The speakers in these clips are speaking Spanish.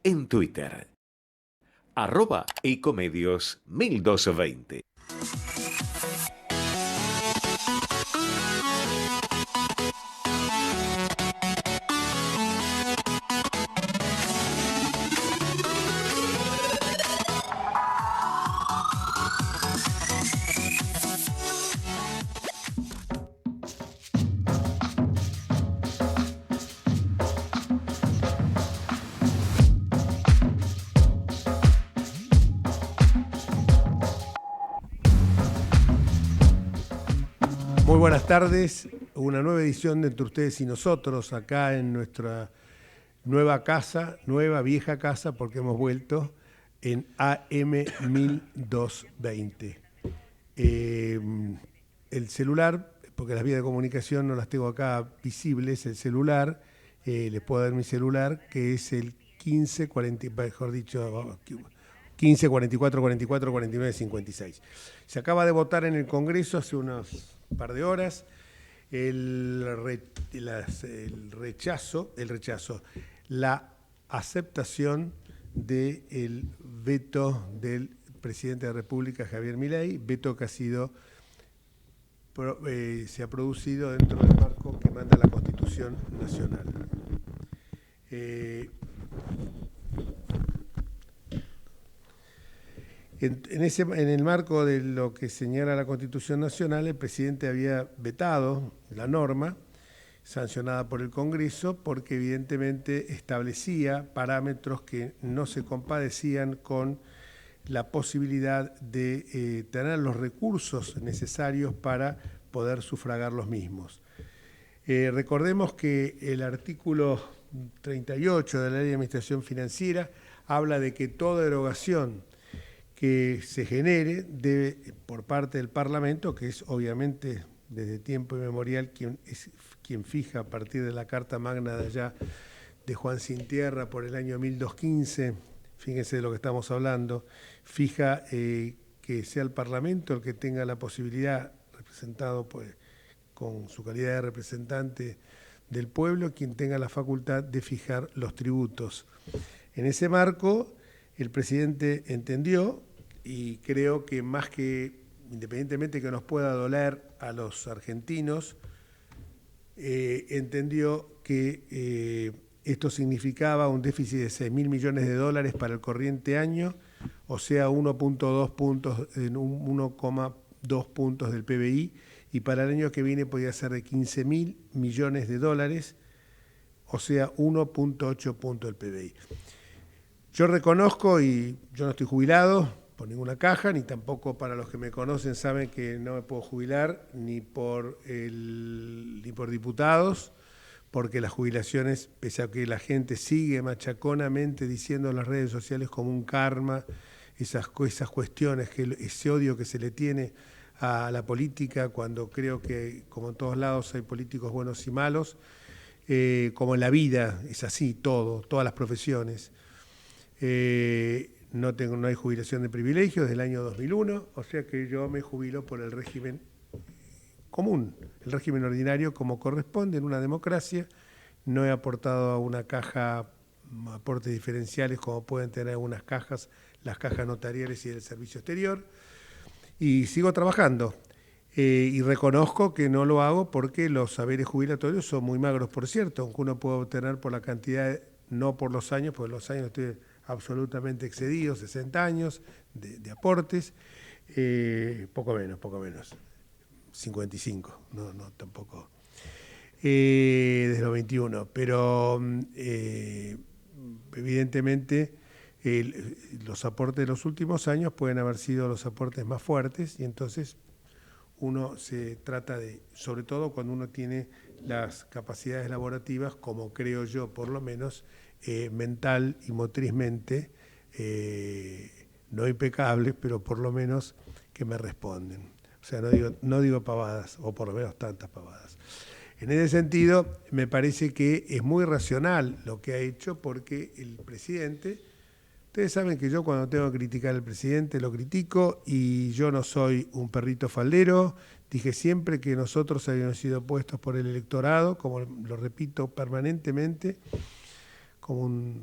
en Twitter. @ecomedios 1220. Muy buenas tardes, una nueva edición de Entre Ustedes y Nosotros, acá en nuestra nueva casa, nueva vieja casa, porque hemos vuelto en AM 1220. El celular, porque las vías de comunicación no las tengo acá visibles, el celular, les puedo dar mi celular, que es el 15 44 44 49 56. Se acaba de votar en el Congreso hace unos par de horas la aceptación del veto del presidente de la República, Javier Milei, veto que se ha producido dentro del marco que manda la Constitución Nacional. En el marco de lo que señala la Constitución Nacional, el presidente había vetado la norma sancionada por el Congreso porque evidentemente establecía parámetros que no se compadecían con la posibilidad de tener los recursos necesarios para poder sufragar los mismos. Recordemos que el artículo 38 de la Ley de Administración Financiera habla de que toda erogación que se genere debe, por parte del Parlamento, que es obviamente desde tiempo inmemorial quien fija a partir de la Carta Magna de allá de Juan Sin Tierra por el año 1215, fíjense de lo que estamos hablando, fija que sea el Parlamento el que tenga la posibilidad, representado con su calidad de representante del pueblo, quien tenga la facultad de fijar los tributos. En ese marco, el presidente entendió, y creo que más que, independientemente que nos pueda doler a los argentinos, entendió que esto significaba un déficit de 6.000 millones de dólares para el corriente año, o sea, 1,2 puntos del PBI, y para el año que viene podía ser de 15.000 millones de dólares, o sea, 1,8 puntos del PBI. Yo reconozco, y yo no estoy jubilado por ninguna caja, ni tampoco, para los que me conocen saben que no me puedo jubilar ni por diputados, porque las jubilaciones, pese a que la gente sigue machaconamente diciendo en las redes sociales como un karma, esas cuestiones, ese odio que se le tiene a la política, cuando creo que, como en todos lados, hay políticos buenos y malos, como en la vida, es así, todas las profesiones. No hay jubilación de privilegio desde el año 2001, o sea que yo me jubilo por el régimen común, el régimen ordinario como corresponde en una democracia. No he aportado a una caja aportes diferenciales como pueden tener algunas cajas, las cajas notariales y del servicio exterior, y sigo trabajando. Y reconozco que no lo hago porque los saberes jubilatorios son muy magros, por cierto, aunque uno puede obtener por la cantidad, no por los años, porque los años estoy absolutamente excedido, 60 años de aportes, poco menos, 55, no tampoco, desde los 21, pero evidentemente los aportes de los últimos años pueden haber sido los aportes más fuertes, y entonces uno se trata de, sobre todo cuando uno tiene las capacidades laborativas, como creo yo por lo menos, mental y motrizmente, no impecables, pero por lo menos que me responden. O sea, no digo pavadas, o por lo menos tantas pavadas. En ese sentido, me parece que es muy racional lo que ha hecho, porque el presidente, ustedes saben que yo cuando tengo que criticar al presidente lo critico, y yo no soy un perrito faldero. Dije siempre que nosotros habíamos sido puestos por el electorado, como lo repito permanentemente, como un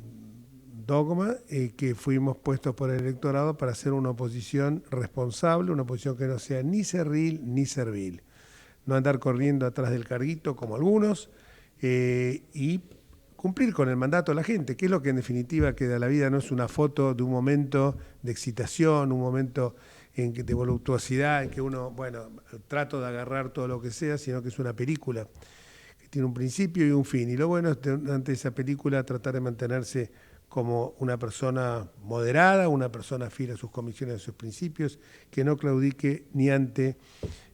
dogma que fuimos puestos por el electorado para hacer una oposición responsable, una oposición que no sea ni cerril ni servil. No andar corriendo atrás del carguito como algunos y cumplir con el mandato de la gente, que es lo que en definitiva queda. La vida no es una foto de un momento de excitación, un momento de voluptuosidad, en que uno, bueno, trato de agarrar todo lo que sea, sino que es una película que tiene un principio y un fin. Y lo bueno es, ante esa película, tratar de mantenerse como una persona moderada, una persona fiel a sus convicciones, a sus principios, que no claudique ni ante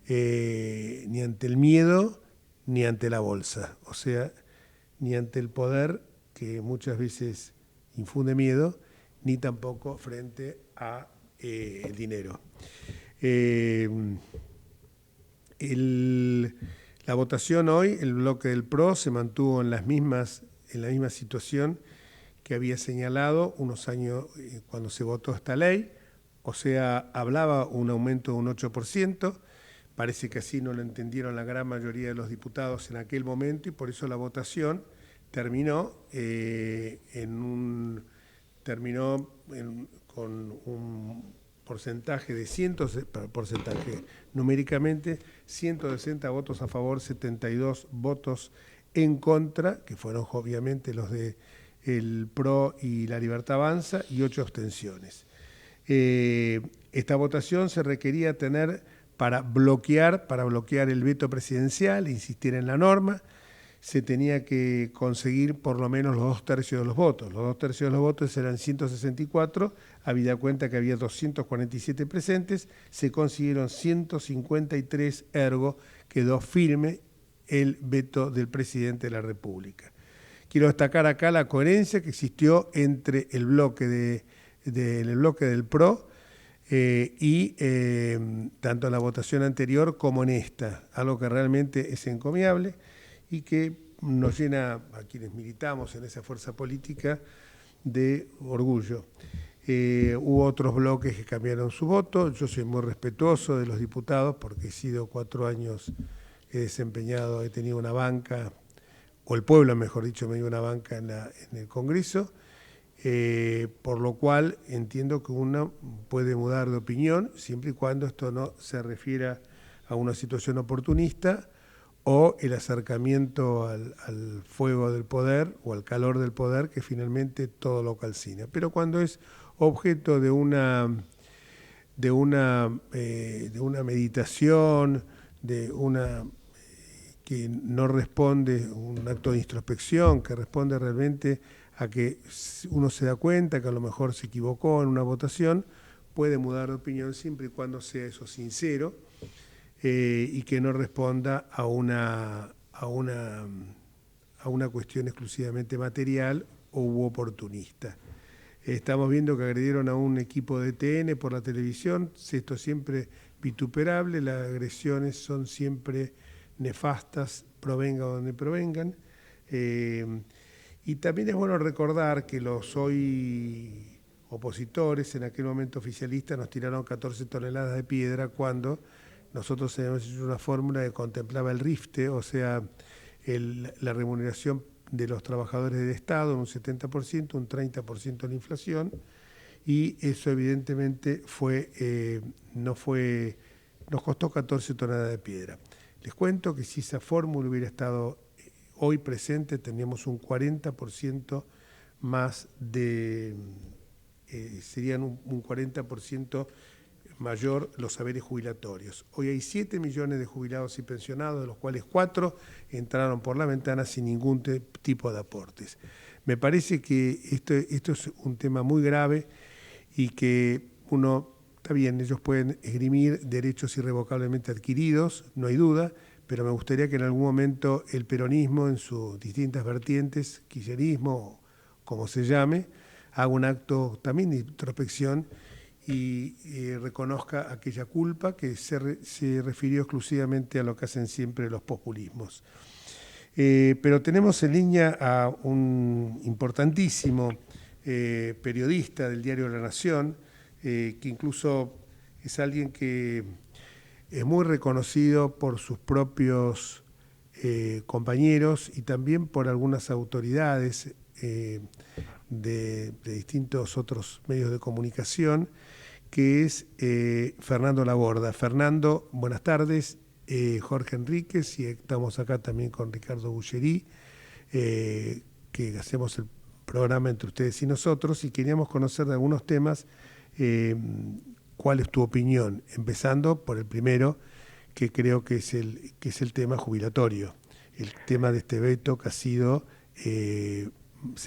el miedo, ni ante la bolsa. O sea, ni ante el poder, que muchas veces infunde miedo, ni tampoco frente a el dinero. La votación hoy, el bloque del PRO se mantuvo en la misma situación que había señalado unos años cuando se votó esta ley, o sea, hablaba un aumento de un 8%, parece que así no lo entendieron la gran mayoría de los diputados en aquel momento y por eso la votación terminó con un porcentaje de numéricamente 160 votos a favor, 72 votos en contra, que fueron obviamente los de el PRO y La Libertad Avanza, y 8 abstenciones. Esta votación se requería tener para bloquear el veto presidencial, insistir en la norma. Se tenía que conseguir por lo menos los 2/3 de los votos. Los 2/3 de los votos eran 164, habida cuenta que había 247 presentes, se consiguieron 153, ergo quedó firme el veto del presidente de la República. Quiero destacar acá la coherencia que existió entre el bloque del PRO y tanto en la votación anterior como en esta, algo que realmente es encomiable y que nos llena a quienes militamos en esa fuerza política de orgullo. Hubo otros bloques que cambiaron su voto. Yo soy muy respetuoso de los diputados porque he sido 4 años, he tenido una banca, o el pueblo, mejor dicho, me dio una banca en el Congreso, por lo cual entiendo que uno puede mudar de opinión siempre y cuando esto no se refiera a una situación oportunista o el acercamiento al fuego del poder o al calor del poder, que finalmente todo lo calcina. Pero cuando es objeto de una meditación, que no responde, un acto de introspección, que responde realmente a que uno se da cuenta que a lo mejor se equivocó en una votación, puede mudar de opinión siempre y cuando sea eso sincero y que no responda a una cuestión exclusivamente material u oportunista. Estamos viendo que agredieron a un equipo de TN por la televisión, esto siempre vituperable, las agresiones son siempre nefastas, provengan donde provengan. Y también es bueno recordar que los hoy opositores, en aquel momento oficialistas, nos tiraron 14 toneladas de piedra cuando nosotros habíamos hecho una fórmula que contemplaba el rifte, o sea, la remuneración de los trabajadores del Estado en un 70%, un 30% la inflación, y eso evidentemente nos costó 14 toneladas de piedra. Les cuento que si esa fórmula hubiera estado hoy presente, teníamos un 40% más serían un 40% mayor los saberes jubilatorios. Hoy hay 7 millones de jubilados y pensionados, de los cuales 4 entraron por la ventana sin ningún tipo de aportes. Me parece que esto es un tema muy grave y que está bien, ellos pueden esgrimir derechos irrevocablemente adquiridos, no hay duda, pero me gustaría que en algún momento el peronismo, en sus distintas vertientes, kirchnerismo, como se llame, haga un acto también de introspección y reconozca aquella culpa que se refirió exclusivamente a lo que hacen siempre los populismos. Pero tenemos en línea a un importantísimo periodista del diario La Nación, que incluso es alguien que es muy reconocido por sus propios compañeros y también por algunas autoridades de distintos otros medios de comunicación, que es Fernando Laborda. Fernando, buenas tardes. Jorge Enríquez, y estamos acá también con Ricardo Bullerí, que hacemos el programa entre ustedes y nosotros, y queríamos conocer de algunos temas. ¿Cuál es tu opinión? Empezando por el primero, que creo que es el tema jubilatorio. El tema de este veto que ha sido, se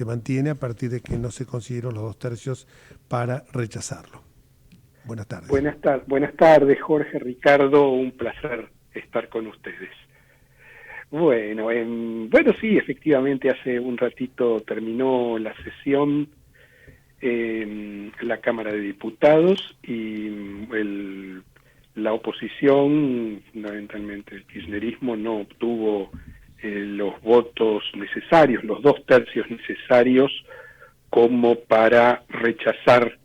mantiene a partir de que no se consiguieron los 2/3 para rechazarlo. Buenas tardes. Buenas tardes, Jorge, Ricardo, un placer estar con ustedes. Bueno, sí, efectivamente hace un ratito terminó la sesión en la Cámara de Diputados y la oposición, fundamentalmente el kirchnerismo, no obtuvo los votos necesarios, los 2/3 necesarios como para rechazar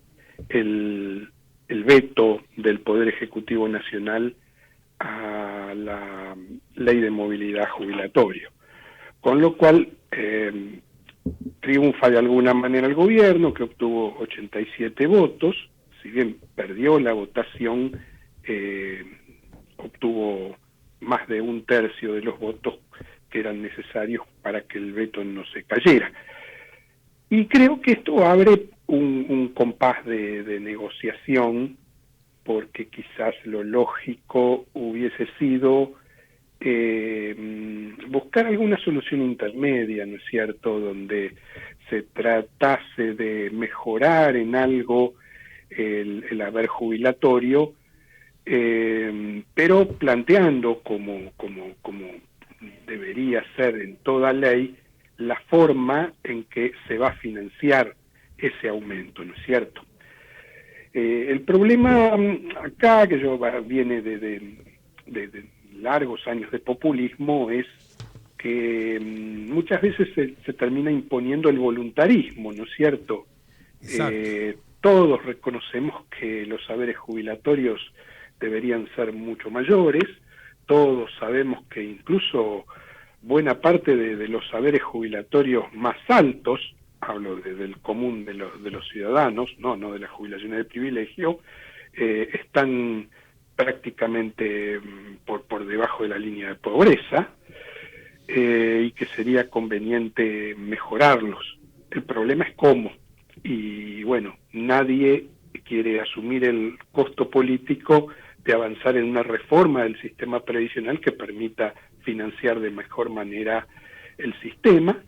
el veto del Poder Ejecutivo Nacional a la Ley de Movilidad Jubilatorio. Con lo cual triunfa de alguna manera el gobierno, que obtuvo 87 votos, si bien perdió la votación, obtuvo más de 1/3 de los votos que eran necesarios para que el veto no se cayera. Y creo que esto abre un compás de negociación, porque quizás lo lógico hubiese sido buscar alguna solución intermedia, ¿no es cierto?, donde se tratase de mejorar en algo el haber jubilatorio, pero planteando como debería ser en toda ley la forma en que se va a financiar ese aumento, ¿no es cierto? El problema acá, que viene de largos años de populismo, es que muchas veces se termina imponiendo el voluntarismo, ¿no es cierto? Todos reconocemos que los saberes jubilatorios deberían ser mucho mayores, todos sabemos que incluso buena parte de los saberes jubilatorios más altos, hablo del común de los ciudadanos, no de las jubilaciones de privilegio, están prácticamente por debajo de la línea de pobreza, y que sería conveniente mejorarlos. El problema es cómo, y bueno, nadie quiere asumir el costo político de avanzar en una reforma del sistema previsional que permita financiar de mejor manera el sistema,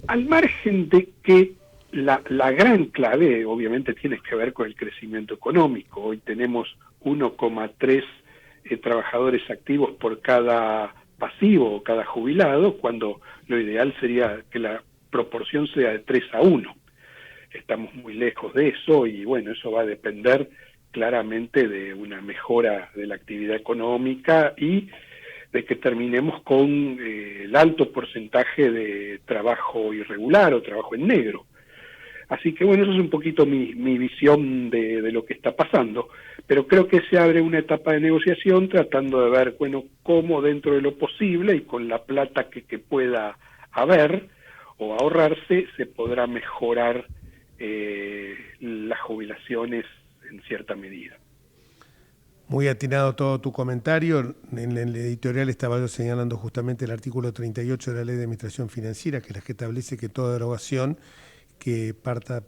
al margen de que la gran clave obviamente tiene que ver con el crecimiento económico. Hoy tenemos 1,3 trabajadores activos por cada pasivo o cada jubilado, cuando lo ideal sería que la proporción sea de 3-1. Estamos muy lejos de eso y bueno, eso va a depender claramente de una mejora de la actividad económica y de que terminemos con el alto porcentaje de trabajo irregular o trabajo en negro. Así que bueno, eso es un poquito mi visión de lo que está pasando, pero creo que se abre una etapa de negociación tratando de ver, bueno, cómo dentro de lo posible y con la plata que pueda haber o ahorrarse, se podrá mejorar las jubilaciones en cierta medida. Muy atinado todo tu comentario. En el editorial estaba yo señalando justamente el artículo 38 de la Ley de Administración Financiera, que es la que establece que toda derogación que parta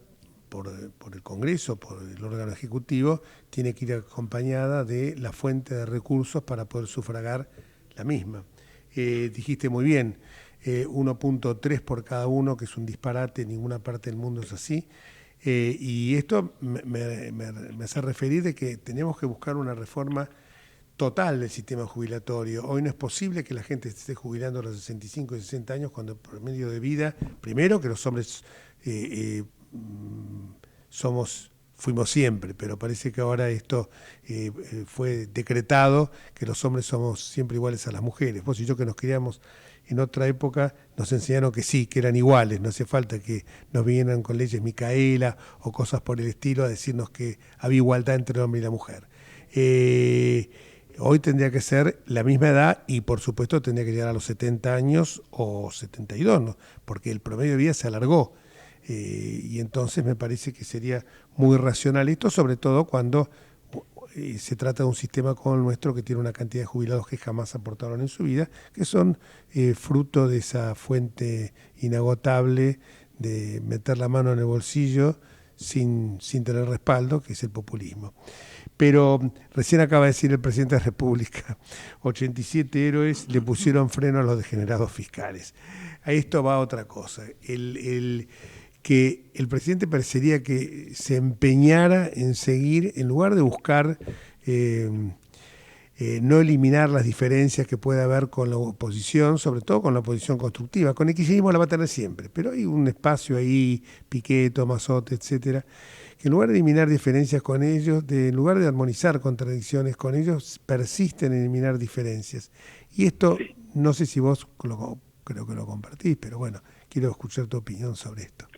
por el Congreso, por el órgano ejecutivo, tiene que ir acompañada de la fuente de recursos para poder sufragar la misma. Dijiste muy bien, 1.3 por cada uno, que es un disparate, en ninguna parte del mundo es así. Y esto me hace referir de que tenemos que buscar una reforma total del sistema jubilatorio. Hoy no es posible que la gente esté jubilando a los 65 y 60 años cuando el promedio de vida, primero que los hombres fuimos siempre, pero parece que ahora esto fue decretado, que los hombres somos siempre iguales a las mujeres. Vos y yo, que nos criamos en otra época, nos enseñaron que sí, que eran iguales, no hace falta que nos vinieran con leyes Micaela o cosas por el estilo a decirnos que había igualdad entre el hombre y la mujer. Hoy tendría que ser la misma edad y por supuesto tendría que llegar a los 70 años o 72, ¿no? Porque el promedio de vida se alargó. Y entonces me parece que sería muy racional esto, sobre todo cuando se trata de un sistema como el nuestro que tiene una cantidad de jubilados que jamás aportaron en su vida, que son fruto de esa fuente inagotable de meter la mano en el bolsillo sin tener respaldo, que es el populismo. Pero recién acaba de decir el presidente de la República, 87 héroes le pusieron freno a los degenerados fiscales. A esto va otra cosa. Que el presidente parecería que se empeñara en seguir, en lugar de buscar no eliminar las diferencias que puede haber con la oposición, sobre todo con la oposición constructiva. Con el kirchnerismo la va a tener siempre, pero hay un espacio ahí, Piqué, Tomasotti, etcétera, que en lugar de eliminar diferencias con ellos, en lugar de armonizar contradicciones con ellos, persisten en eliminar diferencias. Y esto, no sé si vos creo que lo compartís, pero bueno, quiero escuchar tu opinión sobre esto.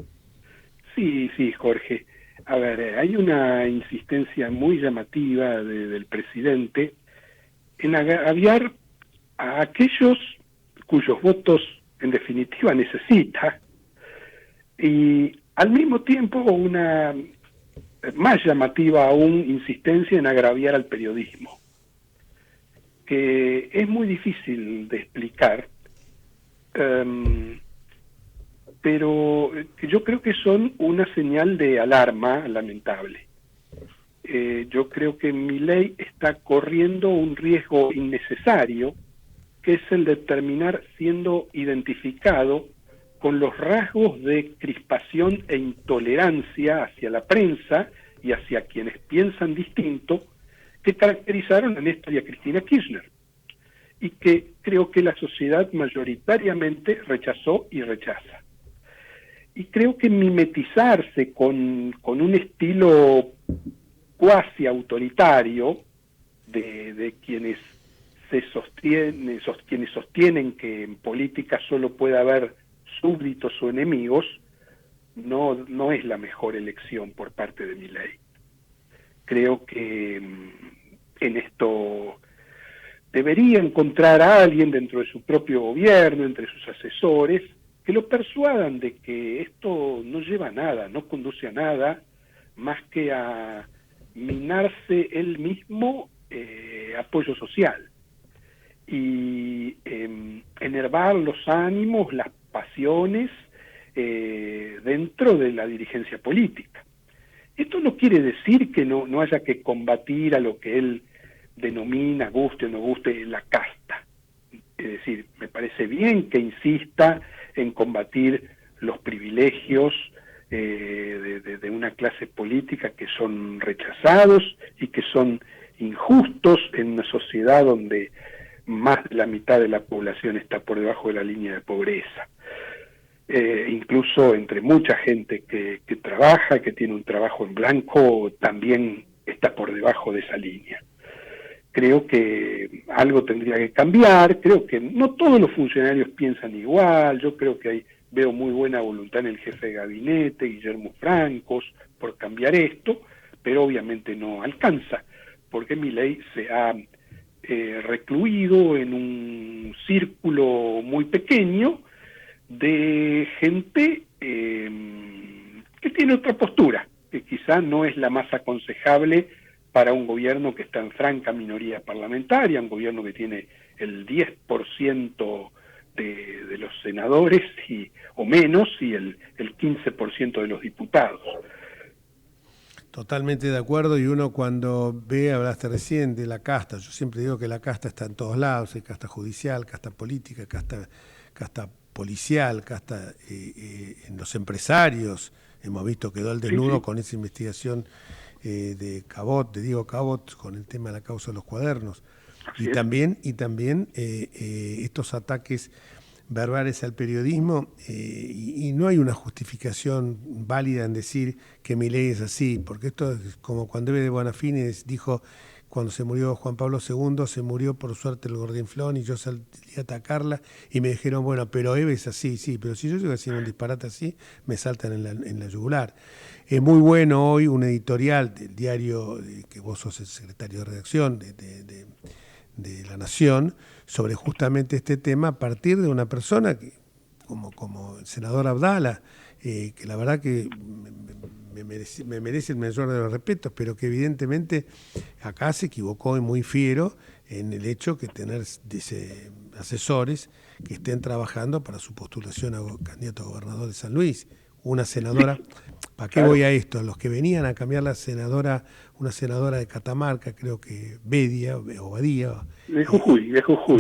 Sí, Jorge. A ver, hay una insistencia muy llamativa del presidente en agraviar a aquellos cuyos votos en definitiva necesita, y al mismo tiempo una más llamativa aún insistencia en agraviar al periodismo, que es muy difícil de explicar, pero que yo creo que son una señal de alarma lamentable. Yo creo que Milei está corriendo un riesgo innecesario, que es el de terminar siendo identificado con los rasgos de crispación e intolerancia hacia la prensa y hacia quienes piensan distinto que caracterizaron a Néstor y a Cristina Kirchner, y que creo que la sociedad mayoritariamente rechazó y rechaza. Y creo que mimetizarse con un estilo cuasi autoritario de quienes quienes sostienen que en política solo puede haber súbditos o enemigos, no es la mejor elección por parte de Milei. Creo que en esto debería encontrar a alguien dentro de su propio gobierno, entre sus asesores, que lo persuadan de que esto no lleva a nada, no conduce a nada, más que a minarse él mismo apoyo social y enervar los ánimos, las pasiones dentro de la dirigencia política. Esto no quiere decir que no haya que combatir a lo que él denomina, guste o no guste, la casta. Es decir, me parece bien que insista en combatir los privilegios de una clase política que son rechazados y que son injustos en una sociedad donde más de la mitad de la población está por debajo de la línea de pobreza. Incluso entre mucha gente que trabaja, que tiene un trabajo en blanco, también está por debajo de esa línea. Creo que algo tendría que cambiar, creo que no todos los funcionarios piensan igual, yo creo que veo muy buena voluntad en el jefe de gabinete, Guillermo Francos, por cambiar esto, pero obviamente no alcanza, porque Milei se ha recluido en un círculo muy pequeño de gente que tiene otra postura, que quizá no es la más aconsejable para un gobierno que está en franca minoría parlamentaria, un gobierno que tiene el 10% de los senadores o menos y el 15% de los diputados. Totalmente de acuerdo, y uno cuando hablaste recién de la casta, yo siempre digo que la casta está en todos lados, hay casta judicial, casta política, casta policial, casta en los empresarios, hemos visto quedó al desnudo con esa investigación de Diego Cabot, con el tema de la causa de los cuadernos, y también estos ataques verbales al periodismo, y no hay una justificación válida en decir que Milei es así, porque esto es como cuando Eve de Bonafini dijo, cuando se murió Juan Pablo II, se murió por suerte el gordinflón y yo salí a atacarla y me dijeron, bueno, pero Eve es así, sí, pero si yo llego a decir un disparate así, me saltan en la yugular. Es muy bueno hoy un editorial del diario, que vos sos el secretario de redacción de La Nación, sobre justamente este tema a partir de una persona que, como el senador Abdala, que la verdad que me merece el mayor de los respetos, pero que evidentemente acá se equivocó y muy fiero en el hecho que tener asesores que estén trabajando para su postulación a candidato a gobernador de San Luis. Una senadora, ¿para qué voy a esto? Los que venían a cambiar una senadora de Catamarca, creo que Bedia, o Badía. De Jujuy,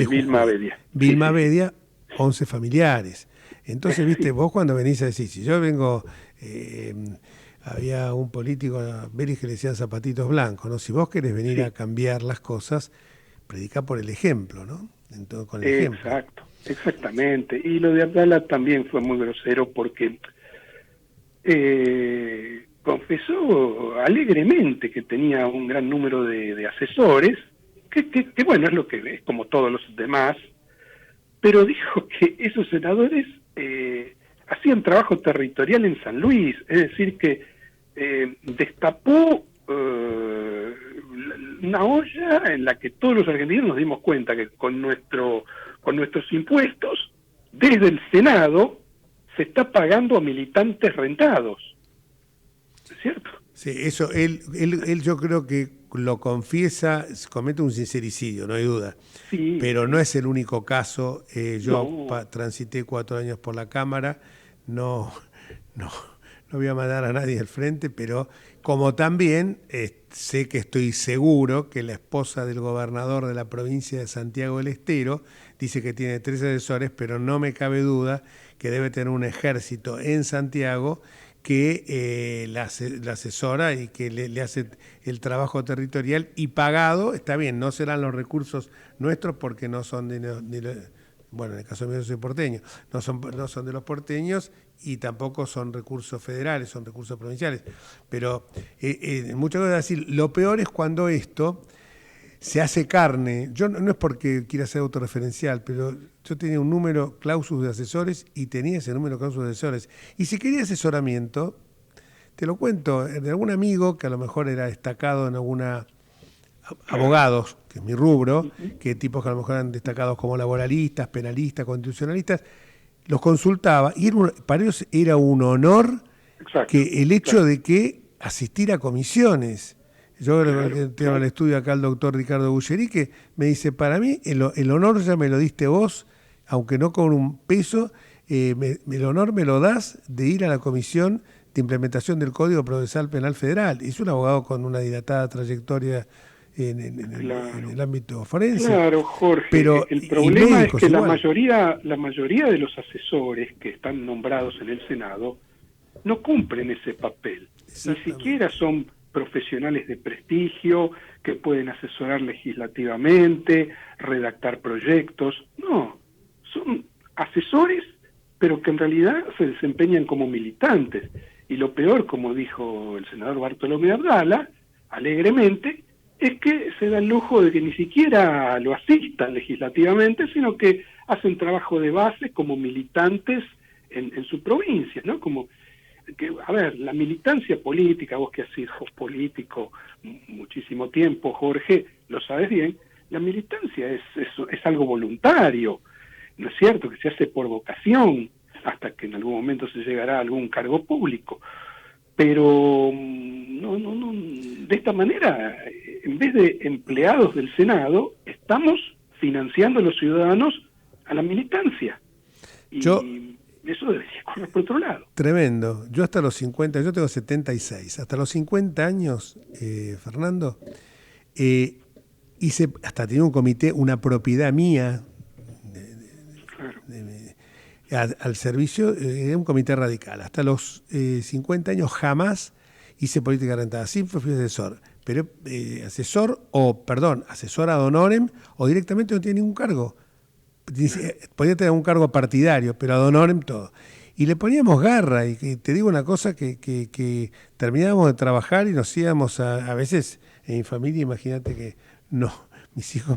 Vilma Bedia. Vilma Bedia, 11 familiares. Entonces, viste, vos cuando venís a decir, si yo vengo, había un político, a Beris, que le decían zapatitos blancos, ¿no? Si vos querés venir a cambiar las cosas, predica por el ejemplo, ¿no? Entonces, con el ejemplo. Exacto, exactamente. Y lo de Abdala también fue muy grosero porque confesó alegremente que tenía un gran número de asesores, que bueno, es lo que es como todos los demás, pero dijo que esos senadores hacían trabajo territorial en San Luis, es decir, que destapó una olla en la que todos los argentinos nos dimos cuenta que con nuestros impuestos, desde el Senado, se está pagando a militantes rentados. ¿Es cierto? Sí, eso, él yo creo que lo confiesa, comete un sincericidio, no hay duda. Sí. Pero no es el único caso. Yo No. transité 4 años por la Cámara, no voy a mandar a nadie al frente, pero como también sé que estoy seguro que la esposa del gobernador de la provincia de Santiago del Estero dice que tiene 3 asesores, pero no me cabe duda que debe tener un ejército en Santiago que la asesora y que le hace el trabajo territorial y pagado. Está bien, no serán los recursos nuestros porque no son bueno, en el caso mío yo soy porteño, no son de los porteños y tampoco son recursos federales, son recursos provinciales. Pero muchas veces decir, lo peor es cuando esto se hace carne. Yo no es porque quiera ser autorreferencial, pero yo tenía un número clausus de asesores y tenía ese número clausus de asesores. Y si quería asesoramiento, te lo cuento, de algún amigo que a lo mejor era destacado en alguna... abogados, que es mi rubro, que tipos que a lo mejor eran destacados como laboralistas, penalistas, constitucionalistas, los consultaba y para ellos era un honor. Exacto, que el hecho de que asistir a comisiones. Yo tengo en el estudio acá al doctor Ricardo Bulleri, que me dice, para mí el honor ya me lo diste vos, aunque no con un peso, el honor me lo das de ir a la comisión de implementación del Código Procesal Penal Federal. Es un abogado con una dilatada trayectoria en el ámbito forense. Claro, Jorge, pero el problema es que la mayoría de los asesores que están nombrados en el Senado no cumplen ese papel. Ni siquiera son profesionales de prestigio que pueden asesorar legislativamente, redactar proyectos. No, son asesores, pero que en realidad se desempeñan como militantes. Y lo peor, como dijo el senador Bartolomé Abdala, alegremente, es que se da el lujo de que ni siquiera lo asistan legislativamente, sino que hacen trabajo de base como militantes en su provincia, ¿no? Como que, a ver, la militancia política, vos que has sido político muchísimo tiempo, Jorge, lo sabes bien, la militancia es algo voluntario, ¿no es cierto? Que se hace por vocación, hasta que en algún momento se llegará a algún cargo público. Pero no, de esta manera, en vez de empleados del Senado, estamos financiando a los ciudadanos a la militancia. Y eso debería correr por otro lado. Tremendo. Yo hasta los 50, yo tengo 76, hasta los 50 años, Fernando, hice, hasta tenía un comité, una propiedad mía, al servicio de un comité radical. Hasta los 50 años jamás hice política rentada. Siempre fui asesor. Pero asesor ad honorem o directamente no tiene ningún cargo. Podía tener un cargo partidario, pero ad honorem todo. Y le poníamos garra. Y te digo una cosa, que terminábamos de trabajar y nos íbamos a veces en mi familia, imagínate que no... Mis hijos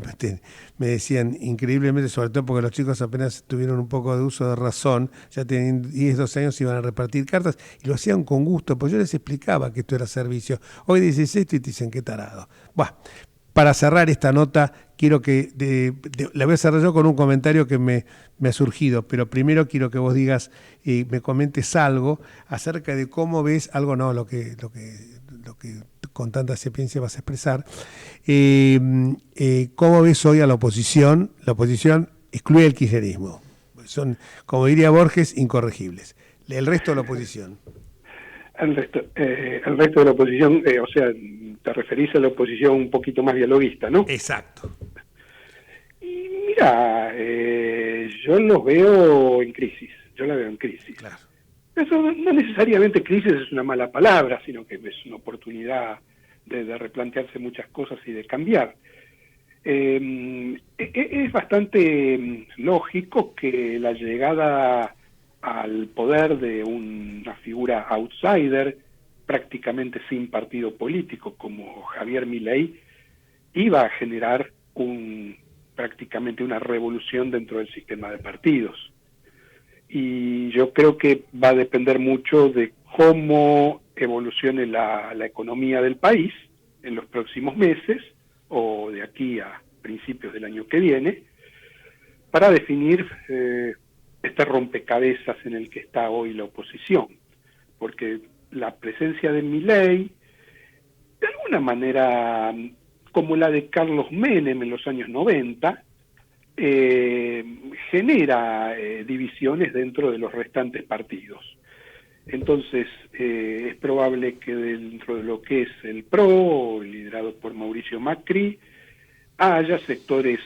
me decían increíblemente, sobre todo porque los chicos apenas tuvieron un poco de uso de razón, ya tenían 10, 12 años, iban a repartir cartas y lo hacían con gusto, pues yo les explicaba que esto era servicio. Hoy dices esto y te dicen qué tarado. Bueno, para cerrar esta nota, quiero que la voy a cerrar yo con un comentario que me ha surgido, pero primero quiero que vos digas, me comentes algo acerca de cómo ves, algo no, lo que con tanta sapiencia vas a expresar, cómo ves hoy a la oposición excluye el kirchnerismo, son, como diría Borges, incorregibles, el resto de la oposición. El resto de la oposición, o sea, te referís a la oposición un poquito más dialoguista, ¿no? Exacto. Y mira, yo los veo en crisis, yo la veo en crisis. Claro. Eso no necesariamente crisis es una mala palabra, sino que es una oportunidad de replantearse muchas cosas y de cambiar. Es bastante lógico que la llegada al poder de una figura outsider, prácticamente sin partido político, como Javier Milei, iba a generar prácticamente una revolución dentro del sistema de partidos. Y yo creo que va a depender mucho de cómo evolucione la economía del país en los próximos meses, o de aquí a principios del año que viene, para definir este rompecabezas en el que está hoy la oposición, porque la presencia de Milei, de alguna manera como la de Carlos Menem en los años 90, genera divisiones dentro de los restantes partidos. Entonces, es probable que dentro de lo que es el PRO, liderado por Mauricio Macri, haya sectores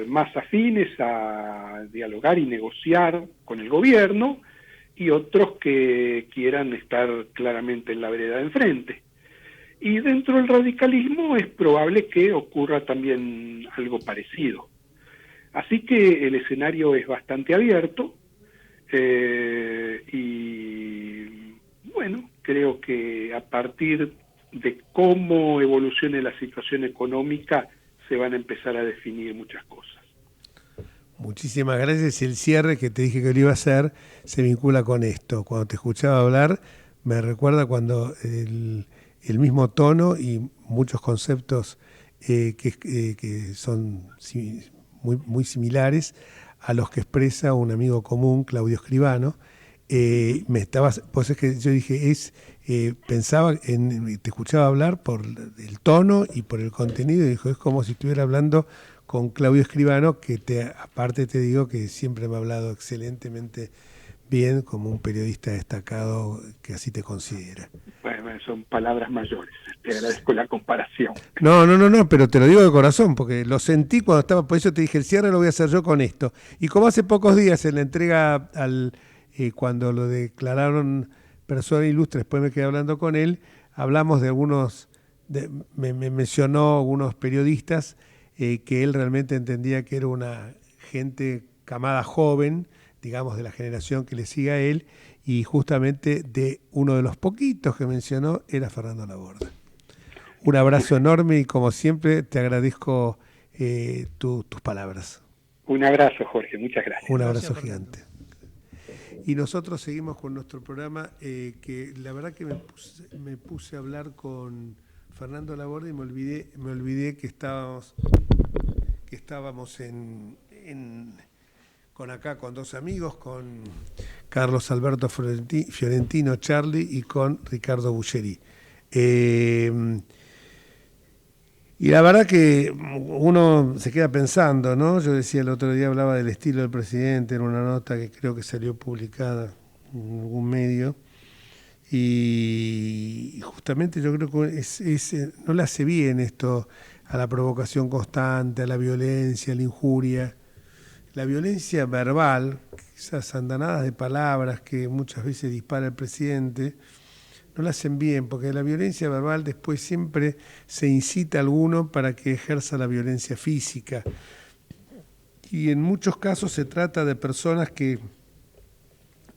más afines a dialogar y negociar con el gobierno, y otros que quieran estar claramente en la vereda de enfrente. Y dentro del radicalismo es probable que ocurra también algo parecido. Así que el escenario es bastante abierto, y bueno, creo que a partir de cómo evolucione la situación económica se van a empezar a definir muchas cosas. Muchísimas gracias. El cierre que te dije que lo iba a hacer se vincula con esto. Cuando te escuchaba hablar, me recuerda cuando el mismo tono y muchos conceptos que son muy similares a los que expresa un amigo común, Claudio Escribano. Pues es que yo dije, pensaba, te escuchaba hablar por el tono y por el contenido, y dijo, es como si estuviera hablando con Claudio Escribano, que aparte te digo que siempre me ha hablado excelentemente bien, como un periodista destacado que así te considera. Bueno, son palabras mayores, te agradezco la comparación. No, pero te lo digo de corazón, porque lo sentí cuando estaba, por eso te dije, el cierre lo voy a hacer yo con esto. Y como hace pocos días en la entrega cuando lo declararon persona ilustre, después me quedé hablando con él, hablamos de me mencionó algunos periodistas que él realmente entendía que era una camada joven, digamos, de la generación que le sigue a él, y justamente de uno de los poquitos que mencionó era Fernando Laborda. Un abrazo enorme y como siempre te agradezco tus palabras. Un abrazo, Jorge, muchas gracias. Un abrazo gigante. Y nosotros seguimos con nuestro programa, que la verdad que me puse a hablar con Fernando Laborda y me olvidé que estábamos con dos amigos, con Carlos Alberto Fiorentino Charlie y con Ricardo Buggeri. Y la verdad que uno se queda pensando, ¿no? Yo decía el otro día, hablaba del estilo del presidente en una nota que creo que salió publicada en algún medio, y justamente yo creo que no le hace bien esto a la provocación constante, a la violencia, a la injuria. La violencia verbal, esas andanadas de palabras que muchas veces dispara el presidente, no la hacen bien, porque de la violencia verbal después siempre se incita a alguno para que ejerza la violencia física. Y en muchos casos se trata de personas que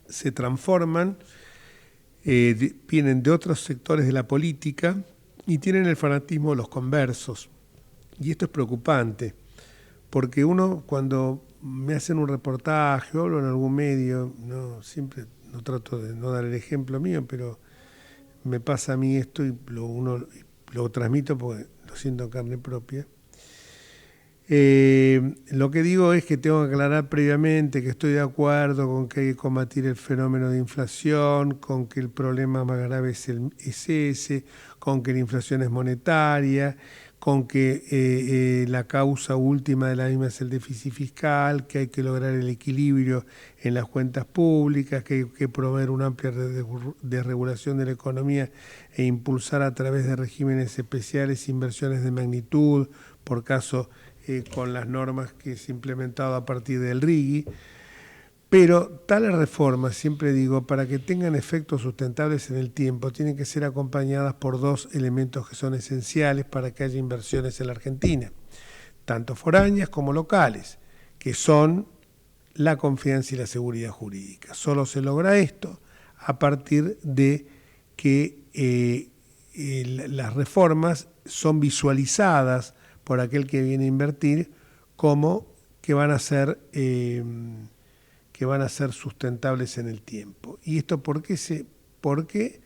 se transforman, vienen de otros sectores de la política y tienen el fanatismo de los conversos. Y esto es preocupante, porque uno cuando me hacen un reportaje o hablo en algún medio, siempre no trato de no dar el ejemplo mío, pero me pasa a mí esto y lo transmito porque lo siento en carne propia. Lo que digo es que tengo que aclarar previamente que estoy de acuerdo con que hay que combatir el fenómeno de inflación, con que el problema más grave es ese, con que la inflación es monetaria, con que la causa última de la misma es el déficit fiscal, que hay que lograr el equilibrio en las cuentas públicas, que hay que promover una amplia desregulación de la economía e impulsar a través de regímenes especiales inversiones de magnitud, por caso con las normas que se han implementado a partir del RIGI. Pero tales reformas, siempre digo, para que tengan efectos sustentables en el tiempo, tienen que ser acompañadas por dos elementos que son esenciales para que haya inversiones en la Argentina, tanto foráneas como locales, que son la confianza y la seguridad jurídica. Solo se logra esto a partir de que las reformas son visualizadas por aquel que viene a invertir como que van a ser sustentables en el tiempo. ¿Y esto por qué? Porque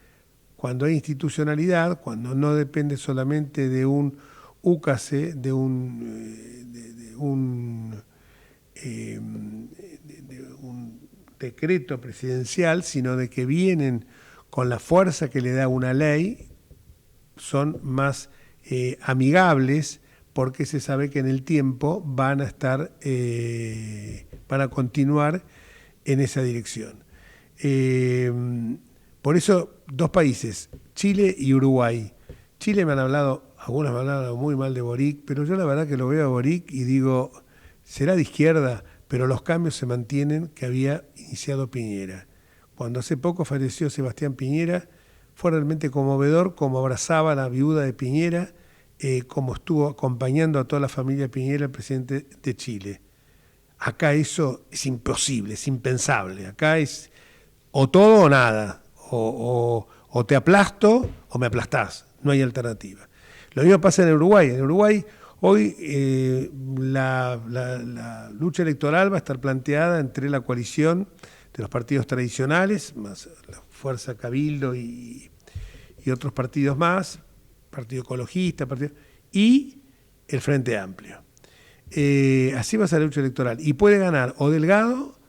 cuando hay institucionalidad, cuando no depende solamente de un úcase, de un decreto presidencial, sino de que vienen con la fuerza que le da una ley, son más amigables, porque se sabe que en el tiempo van a continuar en esa dirección. Por eso, dos países, Chile y Uruguay. Chile algunos me han hablado muy mal de Boric, pero yo la verdad que lo veo a Boric y digo, será de izquierda, pero los cambios se mantienen que había iniciado Piñera. Cuando hace poco falleció Sebastián Piñera, fue realmente conmovedor cómo abrazaba a la viuda de Piñera, como estuvo acompañando a toda la familia Piñera, el presidente de Chile. Acá eso es imposible, es impensable. Acá es o todo o nada, o te aplasto o me aplastás, no hay alternativa. Lo mismo pasa en Uruguay. En Uruguay hoy la lucha electoral va a estar planteada entre la coalición de los partidos tradicionales, más la Fuerza Cabildo y otros partidos más, Partido Ecologista, y el Frente Amplio. Así va a ser la lucha electoral. Y puede ganar o Delgado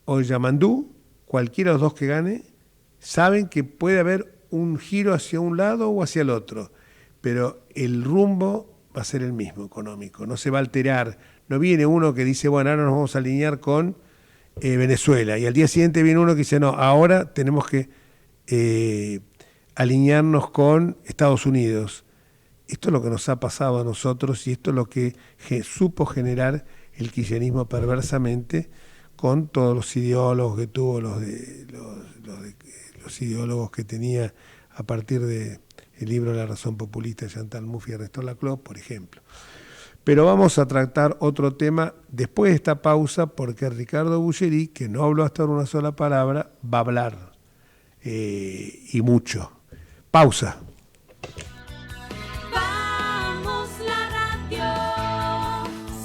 o Yamandú, cualquiera de los dos que gane, saben que puede haber un giro hacia un lado o hacia el otro, pero el rumbo va a ser el mismo, económico, no se va a alterar. No viene uno que dice, bueno, ahora nos vamos a alinear con Venezuela, y al día siguiente viene uno que dice, no, ahora tenemos que alinearnos con Estados Unidos. Esto es lo que nos ha pasado a nosotros y esto es lo que supo generar el kirchnerismo perversamente con todos los ideólogos que tuvo, los ideólogos que tenía a partir del libro La razón populista de Chantal Mouffe y Ernesto Laclau, por ejemplo. Pero vamos a tratar otro tema después de esta pausa, porque Ricardo Bulleri, que no habló hasta ahora una sola palabra, va a hablar y mucho. Pausa. Vamos la radio,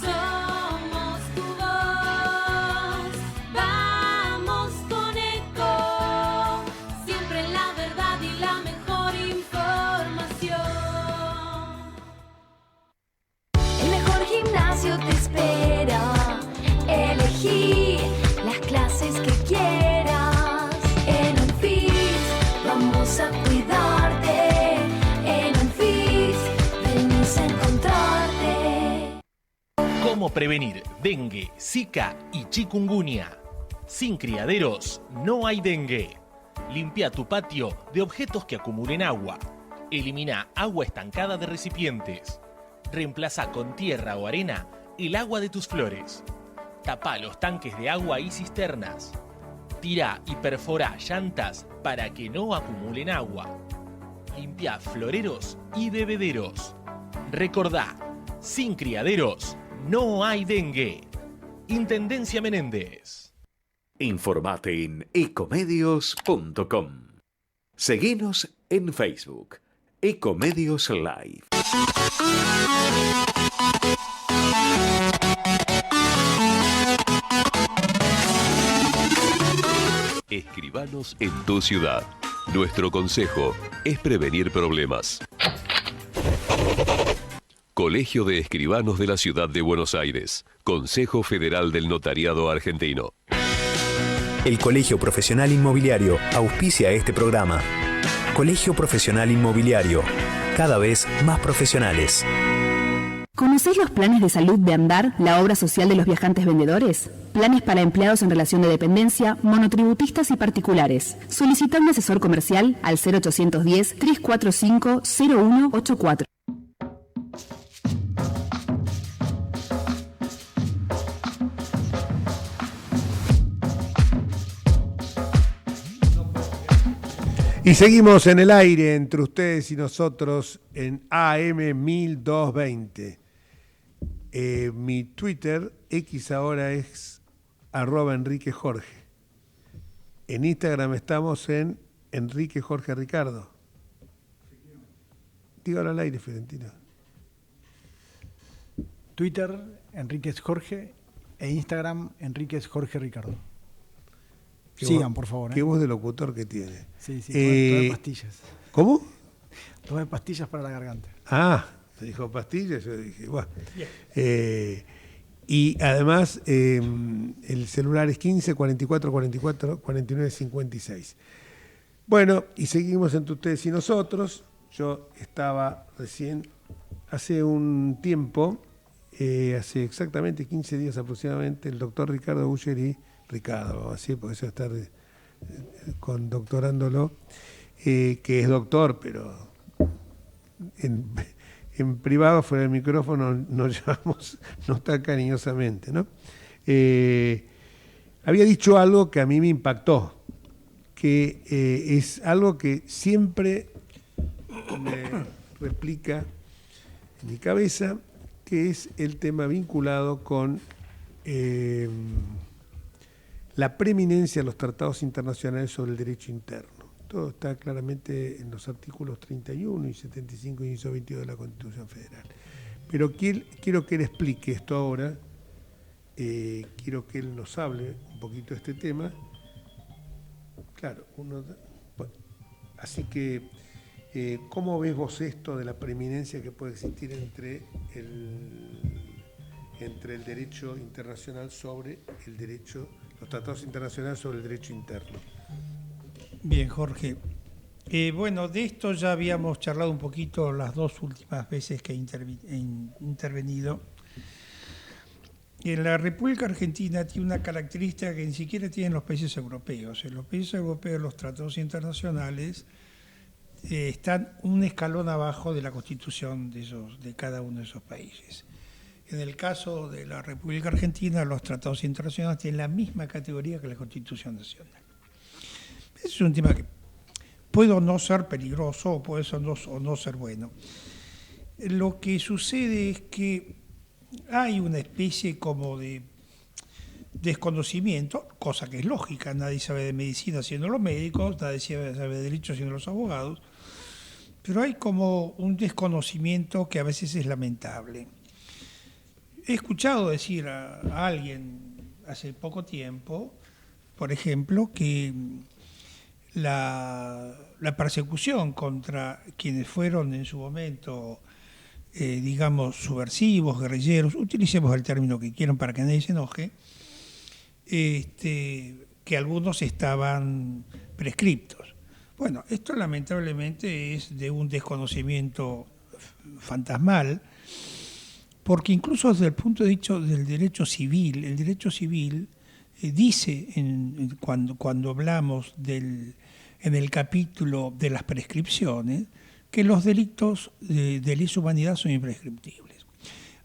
somos tu voz. Vamos con Eco, siempre la verdad y la mejor información. El mejor gimnasio te espera. Elegí las clases que quieras. En Unfit vamos a cuidarte. En Unfit venimos a encontrarte. ¿Cómo prevenir dengue, zika y chikungunya? Sin criaderos no hay dengue. Limpia tu patio de objetos que acumulen agua. Elimina agua estancada de recipientes. Reemplaza con tierra o arena el agua de tus flores. Tapa los tanques de agua y cisternas. Tira y perfora llantas para que no acumulen agua. Limpia floreros y bebederos. Recordá, sin criaderos no hay dengue. Intendencia Menéndez. Informate en ecomedios.com. Seguinos en Facebook, Ecomedios Live. Escribanos en tu ciudad. Nuestro consejo es prevenir problemas. Colegio de Escribanos de la Ciudad de Buenos Aires. Consejo Federal del Notariado Argentino. El Colegio Profesional Inmobiliario auspicia este programa. Colegio Profesional Inmobiliario, cada vez más profesionales. ¿Conocéis los planes de salud de Andar, la obra social de los viajantes vendedores? Planes para empleados en relación de dependencia, monotributistas y particulares. Solicita un asesor comercial al 0810-345-0184. Y seguimos en el aire entre ustedes y nosotros en AM 1220. Mi Twitter, X ahora es @EnriqueJorge. En Instagram estamos en Enrique Jorge Ricardo. Dígalo al aire, Fiorentino. Twitter, Enríquez Jorge, e Instagram, Enríquez Jorge Ricardo. Sigan, por favor. Qué voz de locutor que tiene. Sí, tomé pastillas. ¿Cómo? Tomé pastillas para la garganta. Ah, me dijo pastillas, yo dije, guau. Y además, el celular es 15 44 44 49 56. Bueno, y seguimos entre ustedes y nosotros. Yo estaba recién, hace un tiempo, hace exactamente 15 días aproximadamente, el doctor Ricardo Bulleri, Ricardo, así porque eso está condoctorándolo, que es doctor, pero en privado, fuera del micrófono, nos llamamos no tan cariñosamente, ¿no? Había dicho algo que a mí me impactó, que es algo que siempre me replica en mi cabeza, que es el tema vinculado con la preeminencia de los tratados internacionales sobre el derecho interno. Todo está claramente en los artículos 31 y 75 y 22 de la Constitución Federal. Pero quiero que él explique esto ahora, quiero que él nos hable un poquito de este tema. Claro, así que, ¿cómo ves vos esto de la preeminencia que puede existir entre el derecho internacional sobre el derecho, los tratados internacionales sobre el derecho interno? Bien, Jorge. Bueno, de esto ya habíamos charlado un poquito las dos últimas veces que he intervenido. En la República Argentina tiene una característica que ni siquiera tienen los países europeos. En los países europeos los tratados internacionales están un escalón abajo de la Constitución de cada uno de esos países. En el caso de la República Argentina, los tratados internacionales tienen la misma categoría que la Constitución Nacional. Ese es un tema que puede o no ser peligroso o puede o no ser bueno. Lo que sucede es que hay una especie como de desconocimiento, cosa que es lógica, nadie sabe de medicina siendo los médicos, nadie sabe de derecho siendo los abogados, pero hay como un desconocimiento que a veces es lamentable. He escuchado decir a alguien hace poco tiempo, por ejemplo, que la persecución contra quienes fueron en su momento, digamos, subversivos, guerrilleros, utilicemos el término que quieran para que nadie se enoje, que algunos estaban prescriptos. Bueno, esto lamentablemente es de un desconocimiento fantasmal, porque incluso desde el punto de vista del derecho civil, el derecho civil dice, cuando hablamos en el capítulo de las prescripciones, que los delitos de lesa humanidad son imprescriptibles.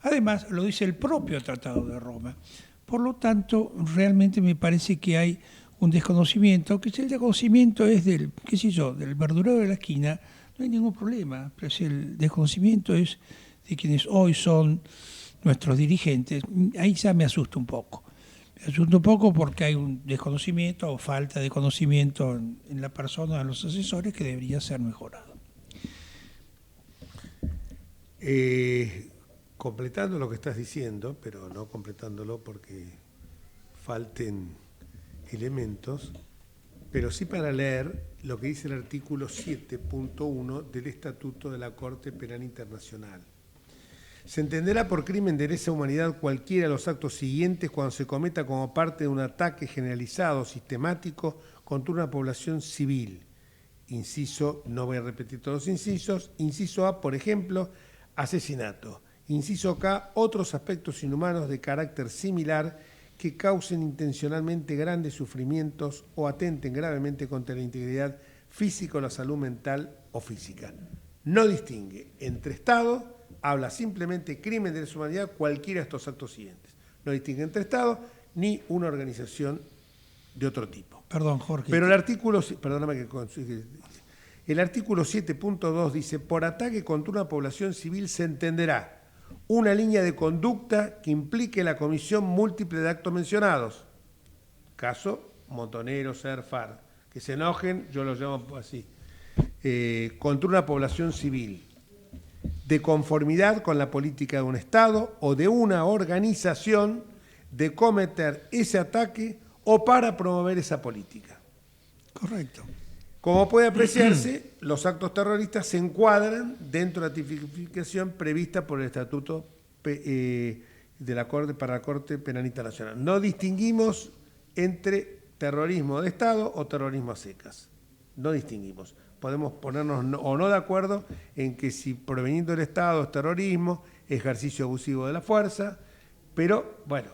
Además, lo dice el propio Tratado de Roma. Por lo tanto, realmente me parece que hay un desconocimiento, que si el desconocimiento es del verdurero de la esquina, no hay ningún problema, pero si el desconocimiento es de quienes hoy son nuestros dirigentes, ahí ya me asusta un poco. Me asusta un poco porque hay un desconocimiento o falta de conocimiento en la persona de los asesores que debería ser mejorado. Completando lo que estás diciendo, pero no completándolo porque falten elementos, pero sí para leer lo que dice el artículo 7.1 del Estatuto de la Corte Penal Internacional. Se entenderá por crimen de lesa humanidad cualquiera de los actos siguientes cuando se cometa como parte de un ataque generalizado, sistemático, contra una población civil. Inciso, no voy a repetir todos los incisos. Inciso A, por ejemplo, asesinato. Inciso K, otros aspectos inhumanos de carácter similar que causen intencionalmente grandes sufrimientos o atenten gravemente contra la integridad física o la salud mental o física. No distingue entre Estado, habla simplemente crimen de lesa humanidad, cualquiera de estos actos siguientes. No distingue entre Estado ni una organización de otro tipo. Perdón, Jorge. Pero el artículo, perdóname que el artículo 7.2 dice, por ataque contra una población civil se entenderá una línea de conducta que implique la comisión múltiple de actos mencionados. Caso Montoneros, Erfar, que se enojen, yo lo llamo así, contra una población civil, de conformidad con la política de un Estado o de una organización de cometer ese ataque o para promover esa política. Correcto. Como puede apreciarse, los actos terroristas se encuadran dentro de la tipificación prevista por el Estatuto de la Corte para la Corte Penal Internacional. No distinguimos entre terrorismo de Estado o terrorismo a secas. No distinguimos. Podemos ponernos o no de acuerdo en que si proveniendo del Estado es terrorismo, ejercicio abusivo de la fuerza, pero bueno,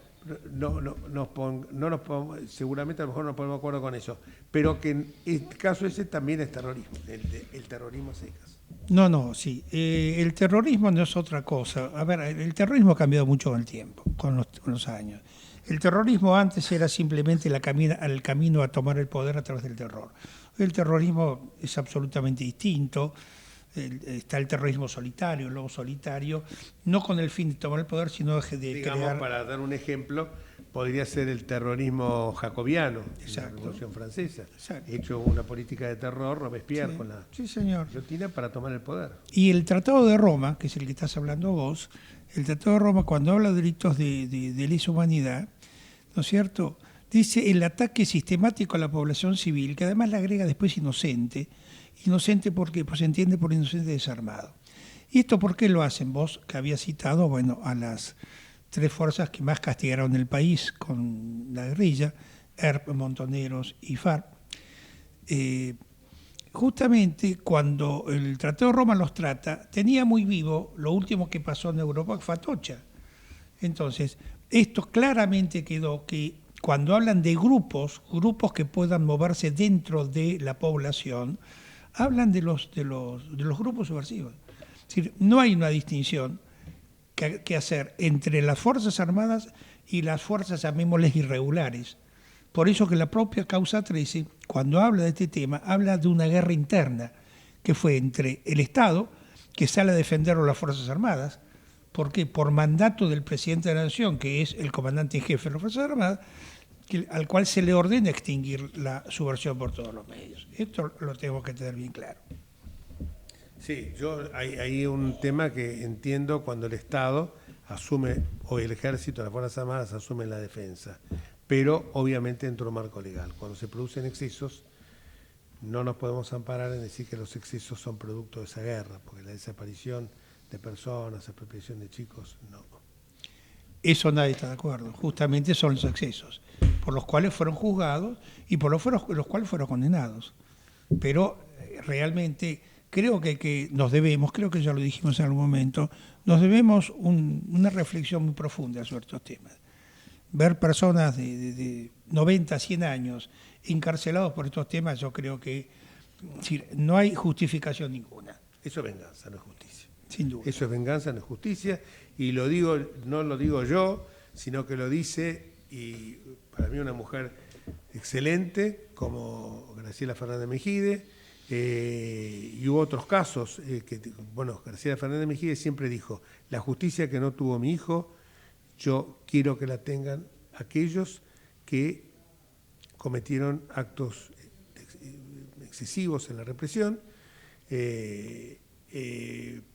seguramente a lo mejor no nos ponemos de acuerdo con eso, pero que en el caso ese también es terrorismo, el terrorismo a secas. Sí. El terrorismo no es otra cosa. A ver, el terrorismo ha cambiado mucho con el tiempo, con los años. El terrorismo antes era simplemente el camino a tomar el poder a través del terror. El terrorismo es absolutamente distinto. Está el terrorismo solitario, el lobo solitario, no con el fin de tomar el poder, sino de crear... Para dar un ejemplo, podría ser el terrorismo jacobiano, exacto, la Revolución Francesa. Exacto. Hecho una política de terror, Robespierre, Sí, con la sí, señor, guillotina para tomar el poder. Y el Tratado de Roma, que es el que estás hablando vos, el Tratado de Roma, cuando habla de delitos de lesa humanidad, ¿no es cierto?, dice el ataque sistemático a la población civil, que además le agrega después inocente porque pues se entiende por inocente desarmado. ¿Y esto por qué lo hacen? Vos, que habías citado, a las tres fuerzas que más castigaron el país con la guerrilla, ERP, Montoneros y FARC. Justamente cuando el Tratado de Roma los trata, tenía muy vivo lo último que pasó en Europa, que fue Atocha. Entonces, esto claramente quedó que cuando hablan de grupos que puedan moverse dentro de la población, hablan de los grupos subversivos. Es decir, no hay una distinción que hacer entre las Fuerzas Armadas y las fuerzas, llamémosles, irregulares. Por eso que la propia Causa 13, cuando habla de este tema, habla de una guerra interna que fue entre el Estado, que sale a defender a las Fuerzas Armadas, porque por mandato del presidente de la Nación, que es el comandante en jefe de las Fuerzas Armadas, al cual se le ordena extinguir la subversión por todos los medios. Esto lo tengo que tener bien claro. Sí, hay un tema que entiendo cuando el Estado asume, o el Ejército, las Fuerzas Armadas asumen la defensa, pero obviamente dentro de un marco legal. Cuando se producen excesos, no nos podemos amparar en decir que los excesos son producto de esa guerra, porque la desaparición de personas, apropiación de chicos, no. Eso nadie está de acuerdo. Justamente son los excesos, por los cuales fueron juzgados y por los cuales fueron condenados. Pero realmente creo que nos debemos, creo que ya lo dijimos en algún momento, nos debemos una reflexión muy profunda sobre estos temas. Ver personas de 90, 100 años encarcelados por estos temas, yo creo que no hay justificación ninguna. Eso es venganza, no es justicia. Sin duda. Eso es venganza, no es justicia, y no lo digo yo, sino que lo dice, y para mí una mujer excelente, como Graciela Fernández Mejide, y hubo otros casos, Graciela Fernández Mejide siempre dijo, la justicia que no tuvo mi hijo, yo quiero que la tengan aquellos que cometieron actos excesivos en la represión,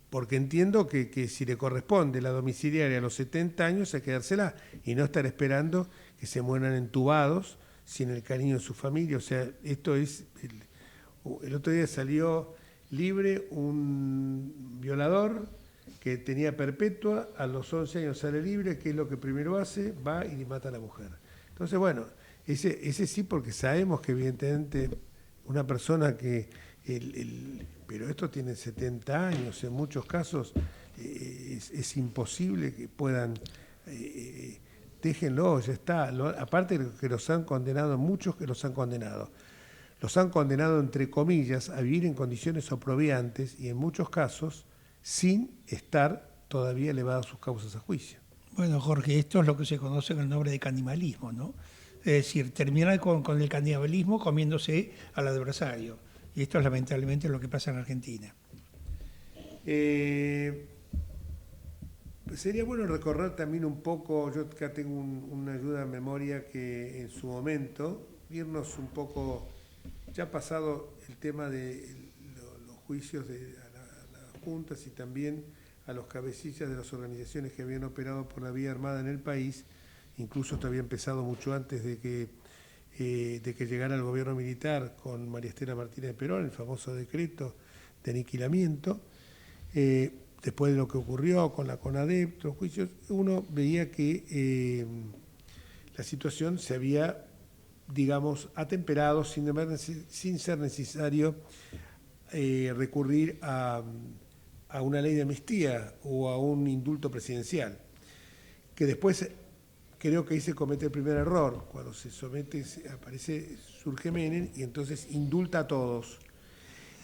porque entiendo que si le corresponde la domiciliaria a los 70 años, hay que dársela y no estar esperando que se mueran entubados sin el cariño de su familia. O sea, esto es... El otro día salió libre un violador que que tenía perpetua, a los 11 años sale libre, ¿qué es lo que primero hace? Va y mata a la mujer. Entonces, bueno, ese sí, porque sabemos que evidentemente una persona que... pero esto tiene 70 años, en muchos casos es imposible que puedan... déjenlo, ya está. Aparte que los han condenado, muchos que los han condenado entre comillas a vivir en condiciones oprobiantes y en muchos casos sin estar todavía elevadas sus causas a juicio. Bueno, Jorge, esto es lo que se conoce con el nombre de canibalismo, ¿no? Es decir, terminar con el canibalismo comiéndose al adversario. Y esto es lamentablemente lo que pasa en Argentina. Sería bueno recorrer también un poco, yo acá tengo una ayuda de memoria que en su momento, irnos un poco, ya pasado el tema de los juicios a las juntas y también a los cabecillas de las organizaciones que habían operado por la vía armada en el país, incluso esto había empezado mucho antes de que llegara el gobierno militar con María Estela Martínez de Perón, el famoso decreto de aniquilamiento. Después de lo que ocurrió con la CONADEP, los juicios, uno veía que la situación se había, digamos, atemperado sin ser necesario recurrir a una ley de amnistía o a un indulto presidencial, que después creo que ahí se comete el primer error, cuando se somete, surge Menem y entonces indulta a todos.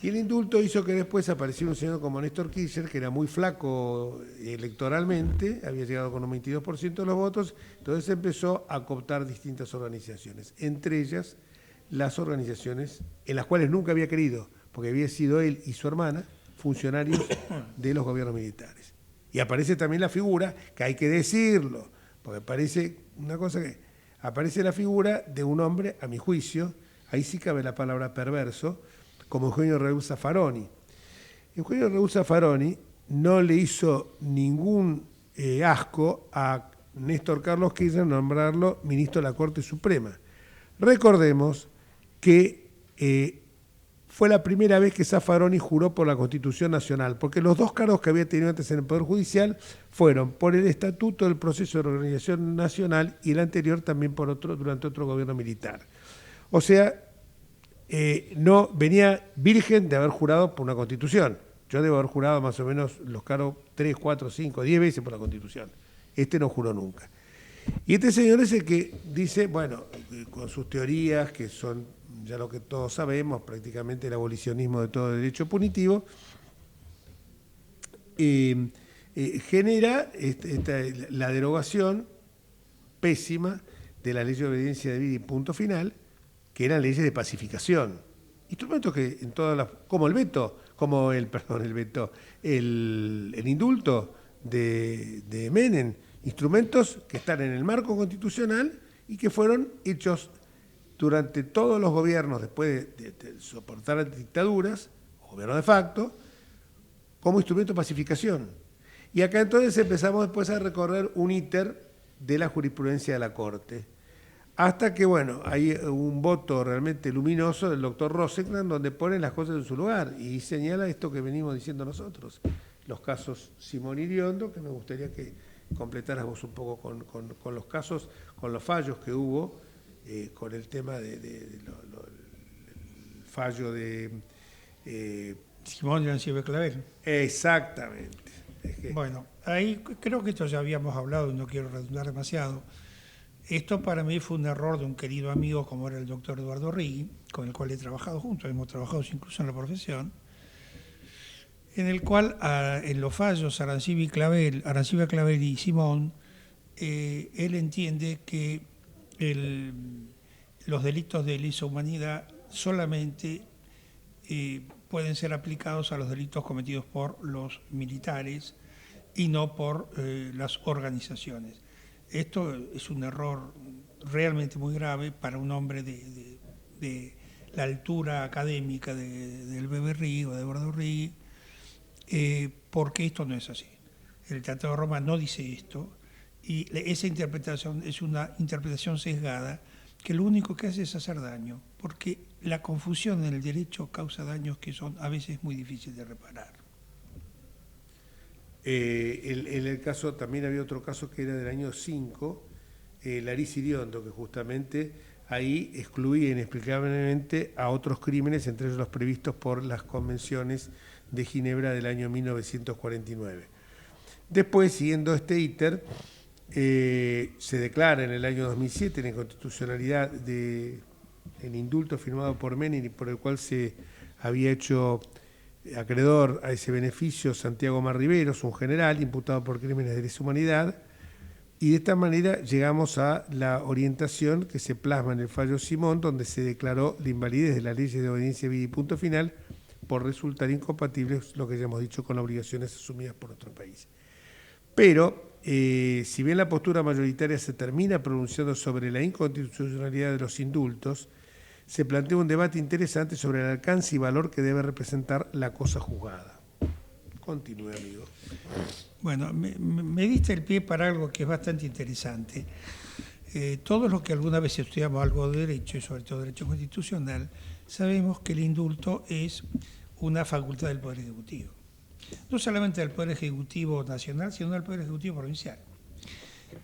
Y el indulto hizo que después apareciera un señor como Néstor Kirchner, que era muy flaco electoralmente, había llegado con un 22% de los votos, entonces empezó a cooptar distintas organizaciones, entre ellas las organizaciones en las cuales nunca había querido, porque había sido él y su hermana funcionarios de los gobiernos militares. Y aparece también la figura, que hay que decirlo, porque aparece una cosa que... aparece la figura de un hombre, a mi juicio, ahí sí cabe la palabra perverso, como Eugenio Raúl Zaffaroni. Eugenio Raúl Zaffaroni no le hizo ningún asco a Néstor Carlos Kirchner nombrarlo ministro de la Corte Suprema. Recordemos que fue la primera vez que Zaffaroni juró por la Constitución Nacional, porque los dos cargos que había tenido antes en el Poder Judicial fueron por el Estatuto del Proceso de Organización Nacional y el anterior también durante otro gobierno militar. O sea, no venía virgen de haber jurado por una Constitución. Yo debo haber jurado más o menos los cargos 3, 4, 5, 10 veces por la Constitución. Este no juró nunca. Y este señor es el que dice, bueno, con sus teorías, que son ya lo que todos sabemos, prácticamente el abolicionismo de todo derecho punitivo, genera la derogación pésima de la ley de obediencia debida y punto final, que eran leyes de pacificación. Instrumentos que en todas las... como el veto, el indulto de Menem, instrumentos que están en el marco constitucional y que fueron hechos durante todos los gobiernos, después de soportar dictaduras, gobierno de facto, como instrumento de pacificación. Y acá entonces empezamos después a recorrer un íter de la jurisprudencia de la Corte. Hasta que, bueno, hay un voto realmente luminoso del doctor Rosenkrantz donde pone las cosas en su lugar y señala esto que venimos diciendo nosotros. Los casos Simón Iriondo, que me gustaría que completaras vos un poco con los casos, con los fallos que hubo, con el tema del fallo de... Simón y Arancibia Clavel. Exactamente. Bueno, ahí creo que esto ya habíamos hablado y no quiero redundar demasiado. Esto para mí fue un error de un querido amigo como era el doctor Eduardo Rigui, con el cual he trabajado juntos, hemos trabajado incluso en la profesión, en el cual en los fallos Arancibia Clavel y Simón, él entiende que los delitos de lesa humanidad solamente pueden ser aplicados a los delitos cometidos por los militares y no por las organizaciones. Esto es un error realmente muy grave para un hombre de la altura académica del Bebe Rigui o de Eduardo Rigui, porque esto no es así. El Tratado de Roma no dice esto y esa interpretación es una interpretación sesgada que lo único que hace es hacer daño, porque la confusión en el derecho causa daños que son a veces muy difíciles de reparar. En el caso, también había otro caso que era del año 5, Laris Iriondo, que justamente ahí excluía inexplicablemente a otros crímenes, entre ellos los previstos por las convenciones de Ginebra del año 1949. Después, siguiendo este íter, se declara en el año 2007 la inconstitucionalidad del indulto firmado por Menem y por el cual se había hecho acreedor a ese beneficio Santiago Marriveros, un general imputado por crímenes de lesa humanidad, y de esta manera llegamos a la orientación que se plasma en el fallo Simón, donde se declaró la invalidez de las leyes de obediencia civil y punto final por resultar incompatibles, lo que ya hemos dicho, con obligaciones asumidas por otro país. Pero, si bien la postura mayoritaria se termina pronunciando sobre la inconstitucionalidad de los indultos, se plantea un debate interesante sobre el alcance y valor que debe representar la cosa juzgada. Continúe, amigo. Bueno, me diste el pie para algo que es bastante interesante. Todos los que alguna vez estudiamos algo de derecho, y sobre todo derecho constitucional, sabemos que el indulto es una facultad del Poder Ejecutivo. No solamente del Poder Ejecutivo nacional, sino del Poder Ejecutivo provincial.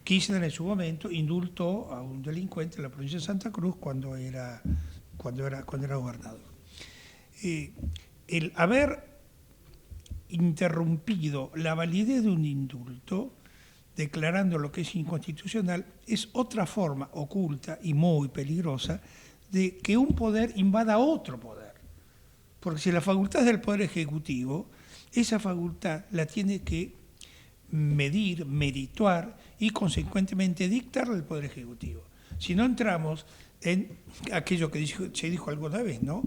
Kirchner en su momento indultó a un delincuente en la provincia de Santa Cruz cuando era gobernador. El haber interrumpido la validez de un indulto, declarando lo que es inconstitucional, es otra forma oculta y muy peligrosa de que un poder invada otro poder. Porque si la facultad es del Poder Ejecutivo, esa facultad la tiene que medir, merituar y consecuentemente dictarle al Poder Ejecutivo. Si no entramos en aquello que se dijo alguna vez, ¿no?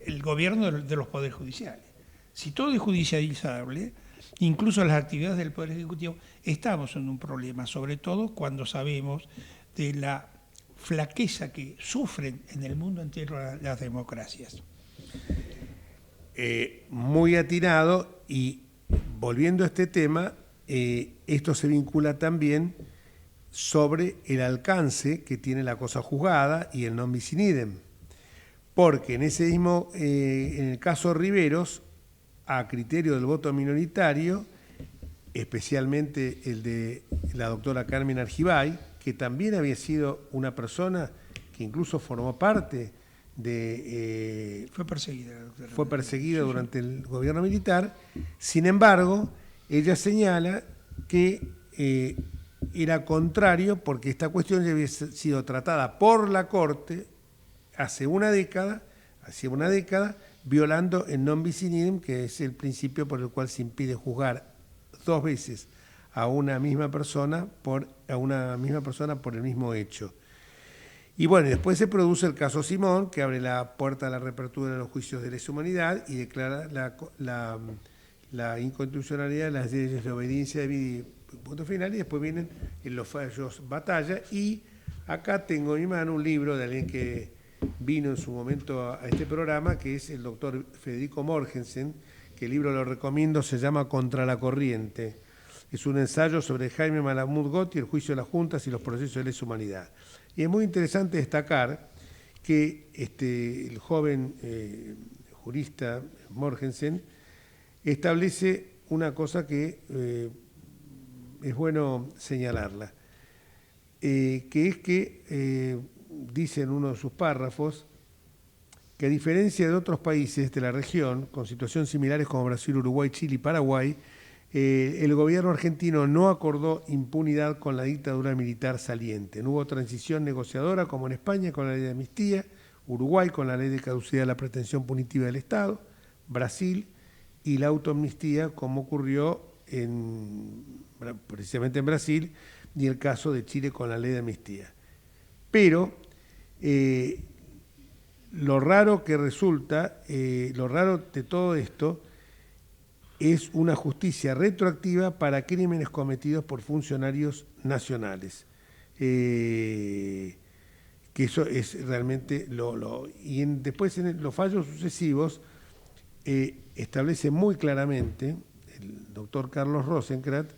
El gobierno de los poderes judiciales. Si todo es judicializable, incluso las actividades del Poder Ejecutivo, estamos en un problema, sobre todo cuando sabemos de la flaqueza que sufren en el mundo entero las democracias. Muy atinado, y volviendo a este tema, esto se vincula también sobre el alcance que tiene la cosa juzgada y el non bis in idem. Porque en ese mismo, en el caso Riveros, a criterio del voto minoritario, especialmente el de la doctora Carmen Argibay, que también había sido una persona que incluso formó parte de... Fue perseguida. Fue perseguida durante el gobierno militar. Sin embargo, ella señala que era contrario porque esta cuestión ya había sido tratada por la Corte hacía una década, violando el non bis in idem, que es el principio por el cual se impide juzgar dos veces a una misma persona por el mismo hecho. Y bueno, después se produce el caso Simón, que abre la puerta a la reapertura de los juicios de lesa humanidad y declara la inconstitucionalidad de las leyes de obediencia de punto final, y después vienen los fallos batalla. Y acá tengo en mi mano un libro de alguien que vino en su momento a este programa, que es el doctor Federico Morgensen, que el libro lo recomiendo, se llama Contra la corriente. Es un ensayo sobre Jaime Malamud Gotti, el juicio de las juntas y los procesos de lesa humanidad. Y es muy interesante destacar que el joven jurista Morgensen establece una cosa que es bueno señalarla, que es que dice en uno de sus párrafos que a diferencia de otros países de la región, con situaciones similares como Brasil, Uruguay, Chile y Paraguay, el gobierno argentino no acordó impunidad con la dictadura militar saliente. No hubo transición negociadora como en España con la ley de amnistía, Uruguay con la ley de caducidad de la pretensión punitiva del Estado, Brasil y la autoamnistía como ocurrió precisamente en Brasil, y el caso de Chile con la ley de amnistía. Pero lo raro que resulta, lo raro de todo esto es una justicia retroactiva para crímenes cometidos por funcionarios nacionales. Que eso es realmente y después en los fallos sucesivos establece muy claramente el doctor Carlos Rosenkrantz,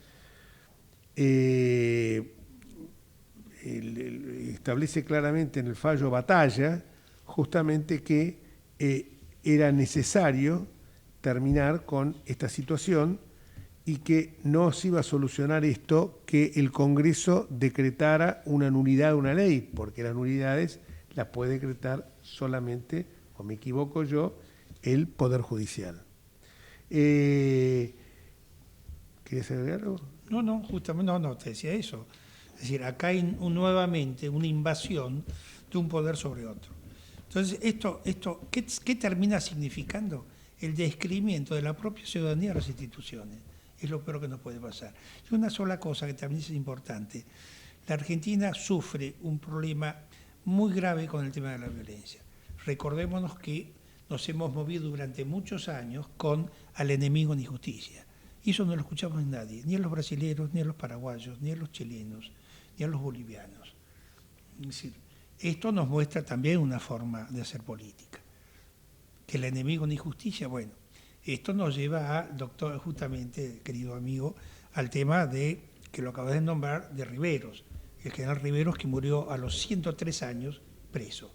establece claramente en el fallo Batalla justamente que era necesario terminar con esta situación y que no se iba a solucionar esto que el Congreso decretara una nulidad de una ley, porque las nulidades las puede decretar solamente, o me equivoco yo, el Poder Judicial. ¿Quieres agregar algo? No, justamente no, te decía eso. Es decir, acá hay nuevamente una invasión de un poder sobre otro. Entonces, ¿qué termina significando? El descreimiento de la propia ciudadanía de las instituciones. Es lo peor que nos puede pasar. Y una sola cosa que también es importante. La Argentina sufre un problema muy grave con el tema de la violencia. Recordémonos que nos hemos movido durante muchos años con al enemigo ni justicia. Y eso no lo escuchamos en nadie, ni a los brasileños, ni a los paraguayos, ni a los chilenos, ni a los bolivianos. Es decir, esto nos muestra también una forma de hacer política. Que el enemigo ni justicia, bueno, esto nos lleva a, doctor, justamente, querido amigo, al tema de, que lo acabas de nombrar, de Riveros, el general Riveros que murió a los 103 años preso.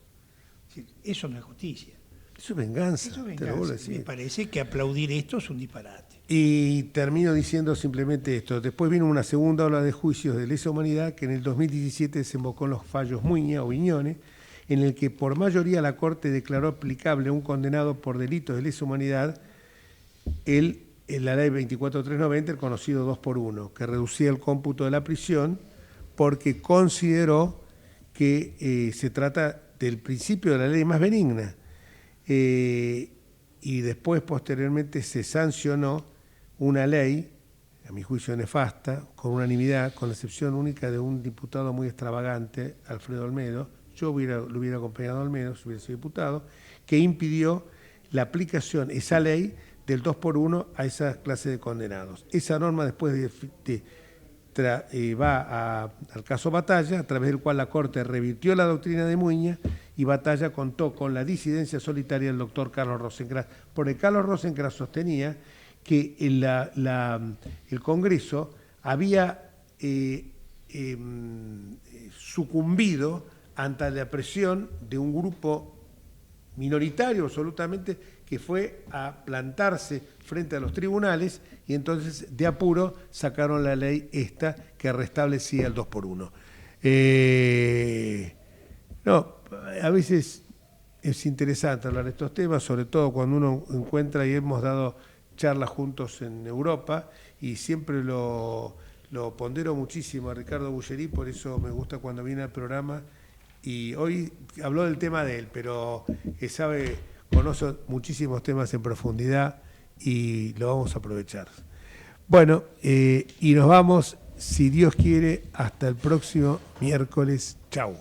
Es decir, eso no es justicia. Eso es venganza. Eso es te lo vuelvo a venganza. decir. Me parece que aplaudir esto es un disparate. Y termino diciendo simplemente esto. Después vino una segunda ola de juicios de lesa humanidad que en el 2017 desembocó en los fallos Muña o Viñones, en el que por mayoría la Corte declaró aplicable a un condenado por delitos de lesa humanidad la ley 24390, el conocido 2x1, que reducía el cómputo de la prisión porque consideró que se trata del principio de la ley más benigna. Y después, posteriormente, se sancionó una ley, a mi juicio nefasta, con unanimidad, con la excepción única de un diputado muy extravagante, Alfredo Olmedo, yo lo hubiera acompañado a Olmedo si hubiera sido diputado, que impidió la aplicación, esa ley, del 2x1 a esa clase de condenados. Esa norma después va al caso Batalla, a través del cual la Corte revirtió la doctrina de Muña, y Batalla contó con la disidencia solitaria del doctor Carlos Rosencrantz, porque Carlos Rosencrantz sostenía que el Congreso había sucumbido ante la presión de un grupo minoritario absolutamente que fue a plantarse frente a los tribunales y entonces de apuro sacaron la ley esta que restablecía el 2x1. A veces es interesante hablar de estos temas, sobre todo cuando uno encuentra, y hemos dado charlas juntos en Europa, y siempre lo pondero muchísimo a Ricardo Bullerí, por eso me gusta cuando viene al programa, y hoy habló del tema de él, pero conoce muchísimos temas en profundidad y lo vamos a aprovechar. Bueno, y nos vamos, si Dios quiere, hasta el próximo miércoles. Chau.